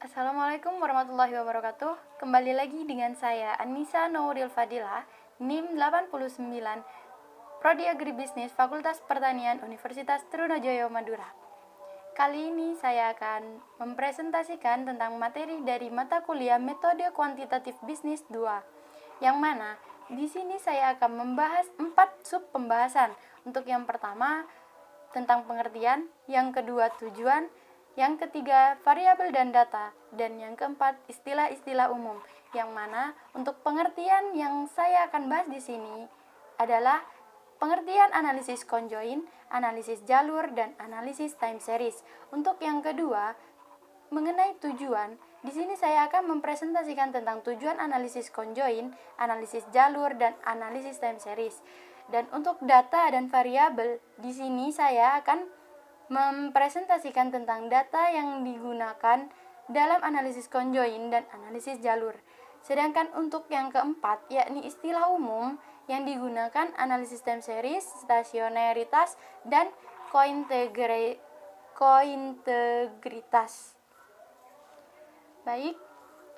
Assalamualaikum warahmatullahi wabarakatuh. Kembali lagi dengan saya Anissa Nouril Fadilah, NIM 89, Prodi Agribisnis Fakultas Pertanian Universitas Trunojoyo Madura. Kali ini saya akan mempresentasikan tentang materi dari mata kuliah Metode Kuantitatif Bisnis 2, yang mana di sini saya akan membahas 4 sub pembahasan. Untuk yang pertama tentang pengertian, yang kedua tujuan, yang ketiga variabel dan data, dan yang keempat istilah-istilah umum. Yang mana untuk pengertian yang saya akan bahas di sini adalah pengertian analisis conjoint, analisis jalur, dan analisis time series. Untuk yang kedua, mengenai tujuan, di sini saya akan mempresentasikan tentang tujuan analisis conjoint, analisis jalur, dan analisis time series. Dan untuk data dan variabel, di sini saya akan mempresentasikan tentang data yang digunakan dalam analisis conjoint dan analisis jalur. Sedangkan untuk yang keempat, yakni istilah umum yang digunakan analisis time series, stasionaritas, dan kointegritas. Baik,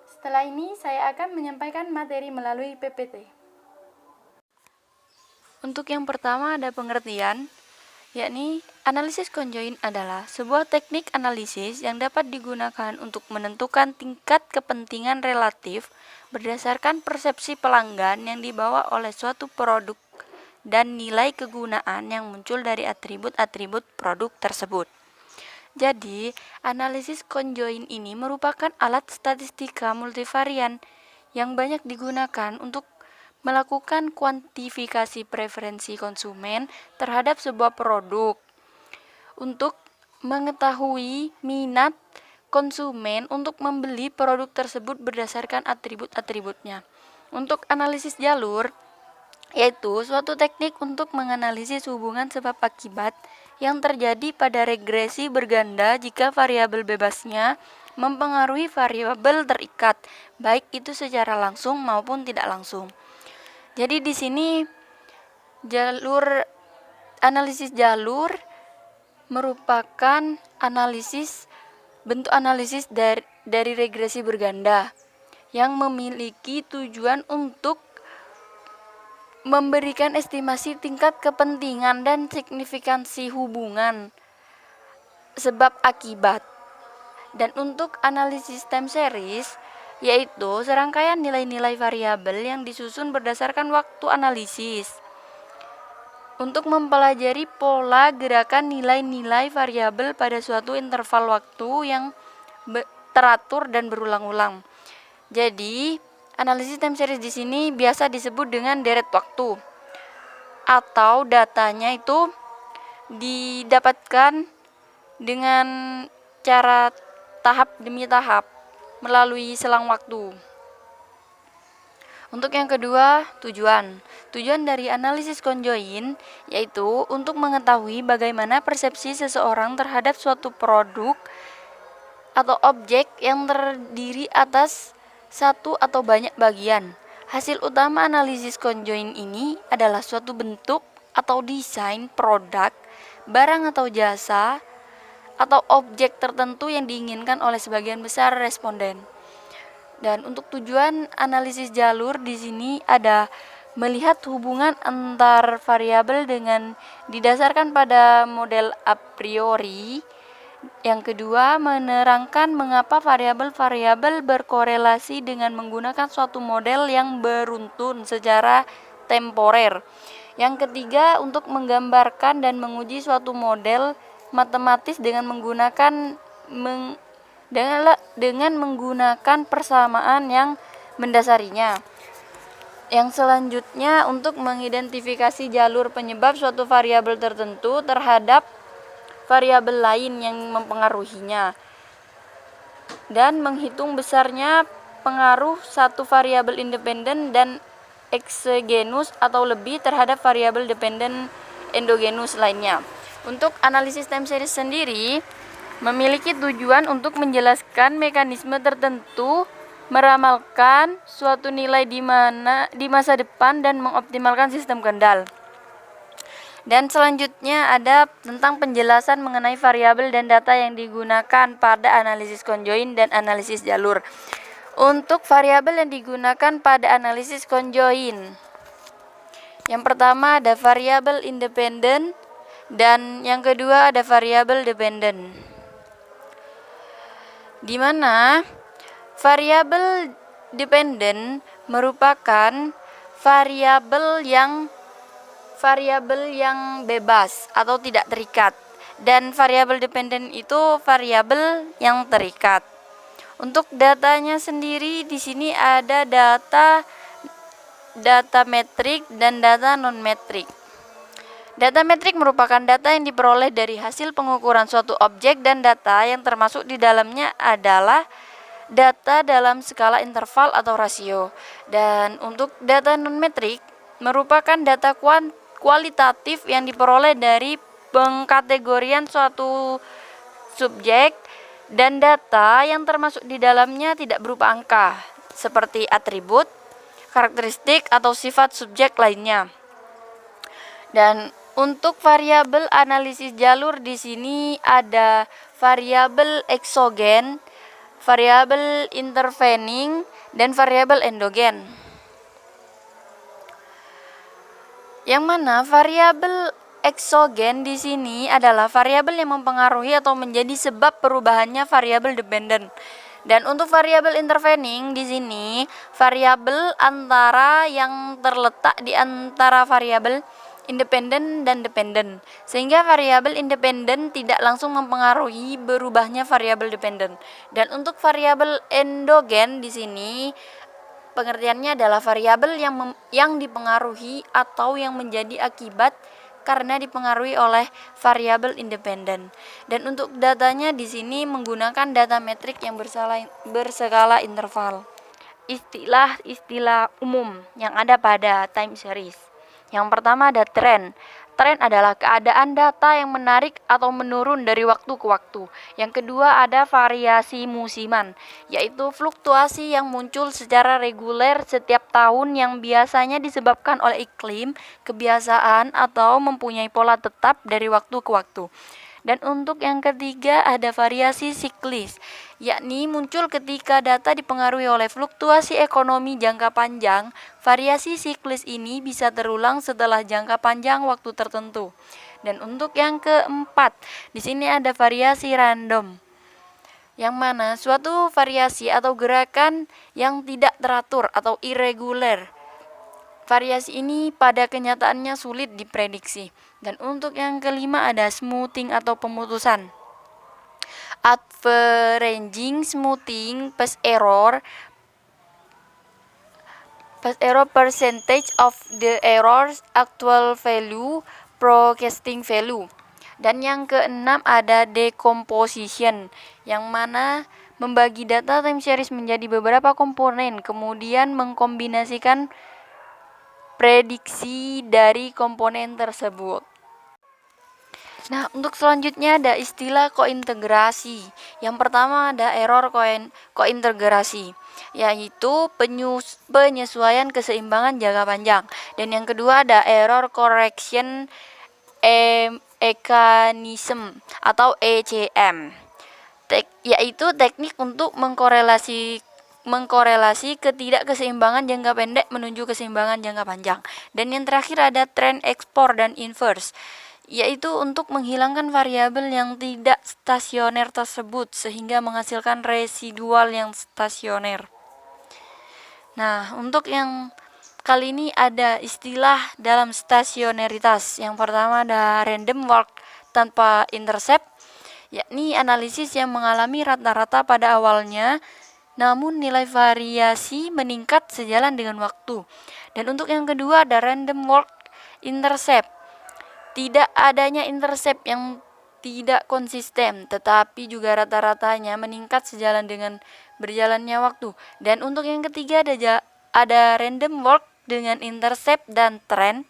setelah ini saya akan menyampaikan materi melalui PPT. Untuk yang pertama ada pengertian, yakni analisis conjoint adalah sebuah teknik analisis yang dapat digunakan untuk menentukan tingkat kepentingan relatif berdasarkan persepsi pelanggan yang dibawa oleh suatu produk dan nilai kegunaan yang muncul dari atribut-atribut produk tersebut. Jadi, analisis conjoint ini merupakan alat statistika multivarian yang banyak digunakan untuk melakukan kuantifikasi preferensi konsumen terhadap sebuah produk untuk mengetahui minat konsumen untuk membeli produk tersebut berdasarkan atribut-atributnya. Untuk analisis jalur, yaitu suatu teknik untuk menganalisis hubungan sebab akibat yang terjadi pada regresi berganda jika variabel bebasnya mempengaruhi variabel terikat, baik itu secara langsung maupun tidak langsung. Jadi di sini analisis jalur merupakan bentuk analisis dari regresi berganda yang memiliki tujuan untuk memberikan estimasi tingkat kepentingan dan signifikansi hubungan sebab akibat. Dan untuk analisis time series, yaitu serangkaian nilai-nilai variabel yang disusun berdasarkan waktu analisis untuk mempelajari pola gerakan nilai-nilai variabel pada suatu interval waktu yang teratur dan berulang-ulang. Jadi, analisis time series di sini biasa disebut dengan deret waktu, atau datanya itu didapatkan dengan cara tahap demi tahap melalui selang waktu. Untuk yang kedua, tujuan. Tujuan dari analisis conjoint yaitu untuk mengetahui bagaimana persepsi seseorang terhadap suatu produk atau objek yang terdiri atas satu atau banyak bagian. Hasil utama analisis conjoint ini adalah suatu bentuk atau desain produk, barang atau jasa, atau objek tertentu yang diinginkan oleh sebagian besar responden. Dan untuk tujuan analisis jalur di sini ada melihat hubungan antar variabel dengan didasarkan pada model a priori. Yang kedua, menerangkan mengapa variabel-variabel berkorelasi dengan menggunakan suatu model yang beruntun secara temporer. Yang ketiga, untuk menggambarkan dan menguji suatu model matematis dengan menggunakan persamaan yang mendasarinya. Yang selanjutnya untuk mengidentifikasi jalur penyebab suatu variabel tertentu terhadap variabel lain yang mempengaruhinya dan menghitung besarnya pengaruh satu variabel independen dan eksogenus atau lebih terhadap variabel dependen endogenus lainnya. Untuk analisis time series sendiri memiliki tujuan untuk menjelaskan mekanisme tertentu, meramalkan suatu nilai di masa depan dan mengoptimalkan sistem kendal. Dan selanjutnya ada tentang penjelasan mengenai variabel dan data yang digunakan pada analisis conjoin dan analisis jalur. Untuk variabel yang digunakan pada analisis conjoin, yang pertama ada variabel independen dan yang kedua ada variabel dependen. Di mana variabel dependen merupakan variabel yang bebas atau tidak terikat, dan variabel dependen itu variabel yang terikat. Untuk datanya sendiri di sini ada data metrik dan data non metrik. Data metrik merupakan data yang diperoleh dari hasil pengukuran suatu objek, dan data yang termasuk di dalamnya adalah data dalam skala interval atau rasio. Dan untuk data non metrik merupakan data kualitatif yang diperoleh dari pengkategorian suatu subjek, dan data yang termasuk di dalamnya tidak berupa angka seperti atribut, karakteristik atau sifat subjek lainnya. Dan untuk variabel analisis jalur di sini ada variabel eksogen, variabel intervening, dan variabel endogen. Yang mana variabel eksogen di sini adalah variabel yang mempengaruhi atau menjadi sebab perubahannya variabel dependen. Dan untuk variabel intervening di sini variabel antara yang terletak di antara variabel independen dan dependen, sehingga variabel independen tidak langsung mempengaruhi berubahnya variabel dependen. Dan untuk variabel endogen di sini pengertiannya adalah variabel yang dipengaruhi atau yang menjadi akibat karena dipengaruhi oleh variabel independen. Dan untuk datanya di sini menggunakan data metrik yang berskala interval. Istilah-istilah umum yang ada pada time series. Yang pertama ada tren. Tren adalah keadaan data yang menarik atau menurun dari waktu ke waktu. Yang kedua ada variasi musiman, yaitu fluktuasi yang muncul secara reguler setiap tahun yang biasanya disebabkan oleh iklim, kebiasaan, atau mempunyai pola tetap dari waktu ke waktu. Dan untuk yang ketiga ada variasi siklis, yakni muncul ketika data dipengaruhi oleh fluktuasi ekonomi jangka panjang. Variasi siklis ini bisa terulang setelah jangka panjang waktu tertentu. Dan untuk yang keempat, di sini ada variasi random, yang mana suatu variasi atau gerakan yang tidak teratur atau irregular. Variasi ini pada kenyataannya sulit diprediksi. Dan untuk yang kelima ada smoothing atau pemutusan. Averaging, smoothing, phase error, percentage of the errors, actual value, forecasting value. Dan yang keenam ada decomposition, yang mana membagi data time series menjadi beberapa komponen, kemudian mengkombinasikan prediksi dari komponen tersebut. Nah, untuk selanjutnya ada istilah kointegrasi. Yang pertama ada error kointegrasi, yaitu penyesuaian keseimbangan jangka panjang. Dan yang kedua ada error correction mechanism atau ECM, yaitu teknik untuk mengkorelasi ketidakkeseimbangan jangka pendek menuju keseimbangan jangka panjang. Dan yang terakhir ada trend ekspor dan inverse, yaitu untuk menghilangkan variabel yang tidak stasioner tersebut sehingga menghasilkan residual yang stasioner. Nah, untuk yang kali ini ada istilah dalam stasioneritas. Yang pertama ada random walk tanpa intercept, yakni analisis yang mengalami rata-rata pada awalnya, namun nilai variasi meningkat sejalan dengan waktu. Dan untuk yang kedua ada random walk intercept. Tidak adanya intercept yang tidak konsisten, tetapi juga rata-ratanya meningkat sejalan dengan berjalannya waktu. Dan untuk yang ketiga ada random walk dengan intercept dan trend,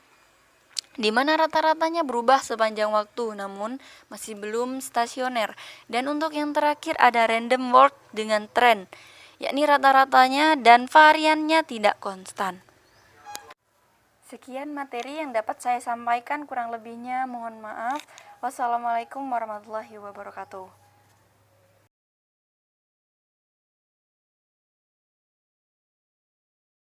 di mana rata-ratanya berubah sepanjang waktu namun masih belum stasioner. Dan untuk yang terakhir ada random walk dengan trend, yakni rata-ratanya dan variannya tidak konstan. Sekian materi yang dapat saya sampaikan, kurang lebihnya mohon maaf. Wassalamualaikum warahmatullahi wabarakatuh.